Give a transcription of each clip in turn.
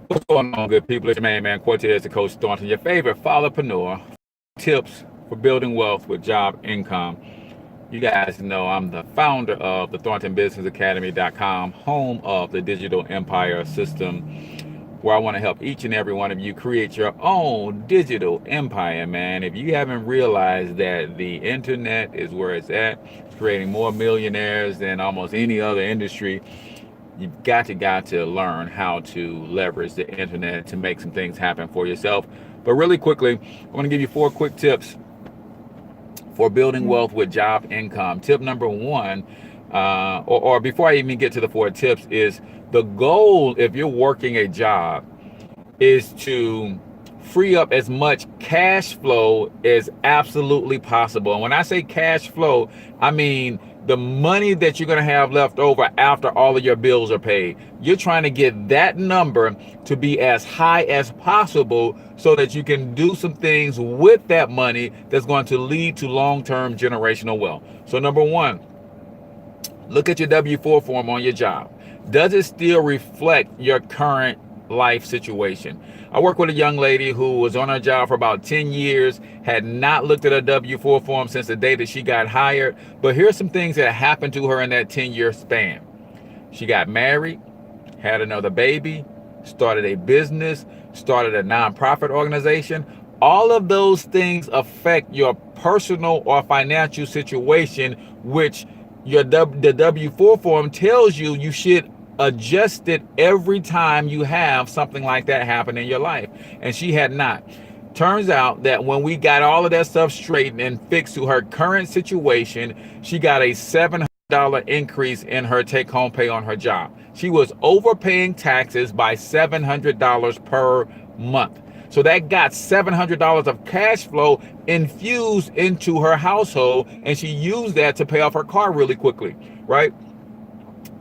What's going on, good people? It's your main man, Cortez, the Coach Thornton, your favorite fatherpreneur. Tips for building wealth with job income. You guys know I'm the founder of the ThorntonBusinessAcademy.com, home of the digital empire system, where I want to help each and every one of you create your own digital empire, man. If you haven't realized that the internet is where it's at, it's creating more millionaires than almost any other industry. You've got to learn how to leverage the internet to make some things happen for yourself. But really quickly, I want to give you 4 quick tips for building wealth with job income. Tip number one, or before I even get to the 4 tips, is the goal if you're working a job is to free up as much cash flow as absolutely possible. And when I say cash flow, I mean the money that you're going to have left over after all of your bills are paid. You're trying to get that number to be as high as possible so that you can do some things with that money that's going to lead to long-term generational wealth. So number one, look at your W-4 form on your job. Does it still reflect your current life situation? I work with a young lady who was on her job for about 10 years, had not looked at her W-4 form since the day that she got hired. But here's some things that happened to her in that 10-year span. She got married, had another baby, started a business, started a nonprofit organization. All of those things affect your personal or financial situation, which the W-4 form tells you you should adjust it every time you have something like that happen in your life. And she had not. Turns out that when we got all of that stuff straightened and fixed to her current situation, she got a $700 increase in her take-home pay on her job. She was overpaying taxes by $700 per month. So that got $700 of cash flow infused into her household, and she used that to pay off her car really quickly, right?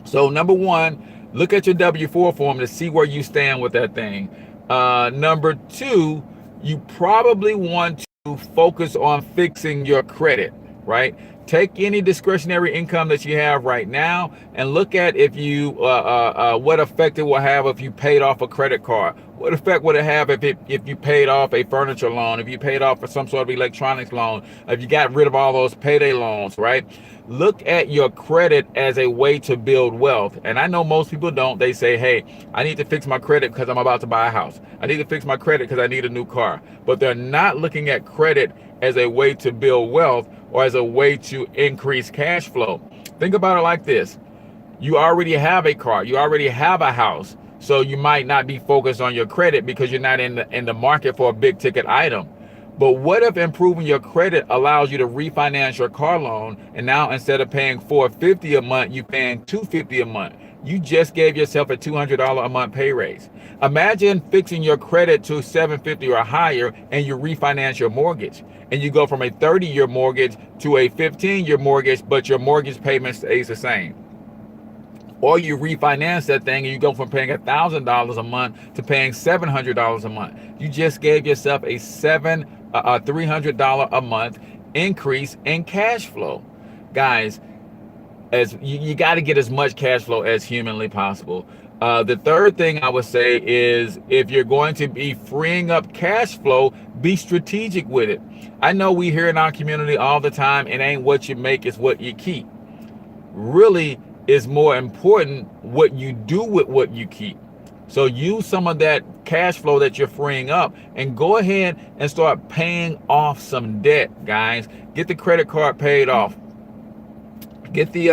So number one, look at your W-4 form to see where you stand with that thing. Number two, you probably want to focus on fixing your credit, right? Take any discretionary income that you have right now and look at if you what effect it will have if you paid off a credit card. What effect would it have if you paid off a furniture loan, if you paid off for some sort of electronics loan, if you got rid of all those payday loans, right? Look at your credit as a way to build wealth. And I know most people don't. They say, hey, I need to fix my credit because I'm about to buy a house. I need to fix my credit because I need a new car. But they're not looking at credit as a way to build wealth or as a way to increase cash flow. Think about it like this. You already have a car. You already have a house. So you might not be focused on your credit because you're not in the market for a big ticket item. But what if improving your credit allows you to refinance your car loan, and now instead of paying $450 a month, you're paying $250 a month? You just gave yourself a $200 a month pay raise. Imagine fixing your credit to $750 or higher, and you refinance your mortgage, and you go from a 30-year mortgage to a 15-year mortgage, but your mortgage payment stays the same. Or you refinance that thing and you go from paying $1,000 a month to paying $700 a month. You just gave yourself a $300 a month increase in cash flow. Guys, as you got to get as much cash flow as humanly possible. The third thing I would say is if you're going to be freeing up cash flow, be strategic with it. I know we hear in our community all the time, it ain't what you make, it's what you keep. Really, is more important what you do with what you keep. So use some of that cash flow that you're freeing up and go ahead and start paying off some debt, guys. Get the credit card paid off. Get the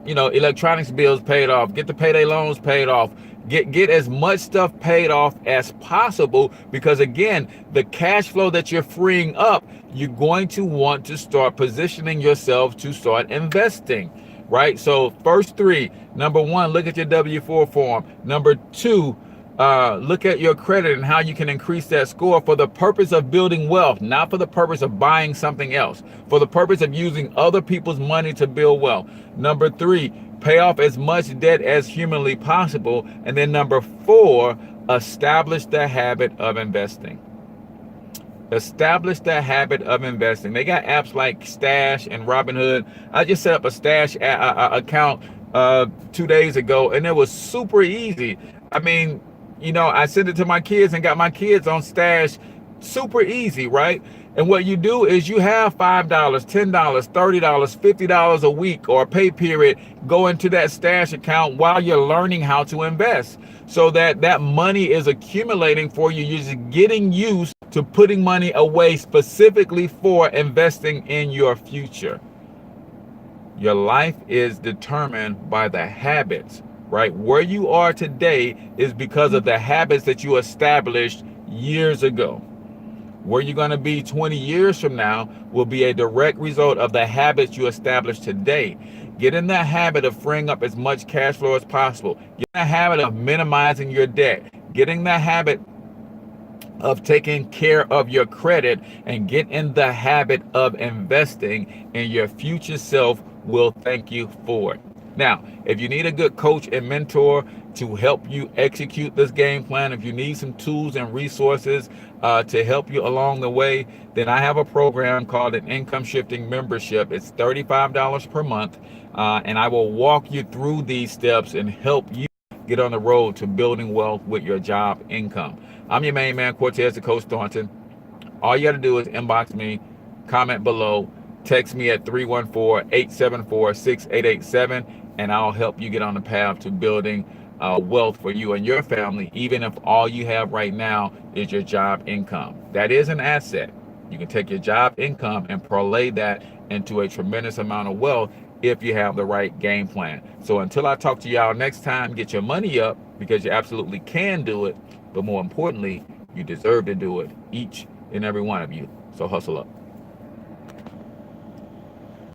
electronics bills paid off. Get the payday loans paid off. Get as much stuff paid off as possible, because again, the cash flow that you're freeing up, you're going to want to start positioning yourself to start investing, right? So first three, number one, look at your W-4 form. Number two, look at your credit and how you can increase that score for the purpose of building wealth, not for the purpose of buying something else, for the purpose of using other people's money to build wealth. Number three, pay off as much debt as humanly possible. And then number four, establish the habit of investing. Establish the habit of investing. They got apps like Stash and Robinhood. I just set up a Stash account 2 days ago, and it was super easy. I mean, I sent it to my kids and got my kids on Stash super easy, right? And what you do is you have $5, $10, $30, $50 a week or a pay period go into that Stash account while you're learning how to invest, so that that money is accumulating for you. You're just getting used to putting money away specifically for investing in your future. Your life is determined by the habits, right? Where you are today is because of the habits that you established years ago. Where you're going to be 20 years from now will be a direct result of the habits you established today. Get in the habit of freeing up as much cash flow as possible. Get in the habit of minimizing your debt. Getting the habit of taking care of your credit, and get in the habit of investing, and your future self will thank you for it. Now, if you need a good coach and mentor to help you execute this game plan, if you need some tools and resources to help you along the way, then I have a program called an income shifting membership. It's $35 per month, and I will walk you through these steps and help you get on the road to building wealth with your job income. I'm your main man, Cortez the Coach Thornton. All you got to do is inbox me, comment below, text me at 314-874-6887, and I'll help you get on the path to building wealth for you and your family, even if all you have right now is your job income. That is an asset. You can take your job income and parlay that into a tremendous amount of wealth if you have the right game plan. So until I talk to y'all next time, get your money up, because you absolutely can do it. But more importantly, you deserve to do it, each and every one of you. So hustle up.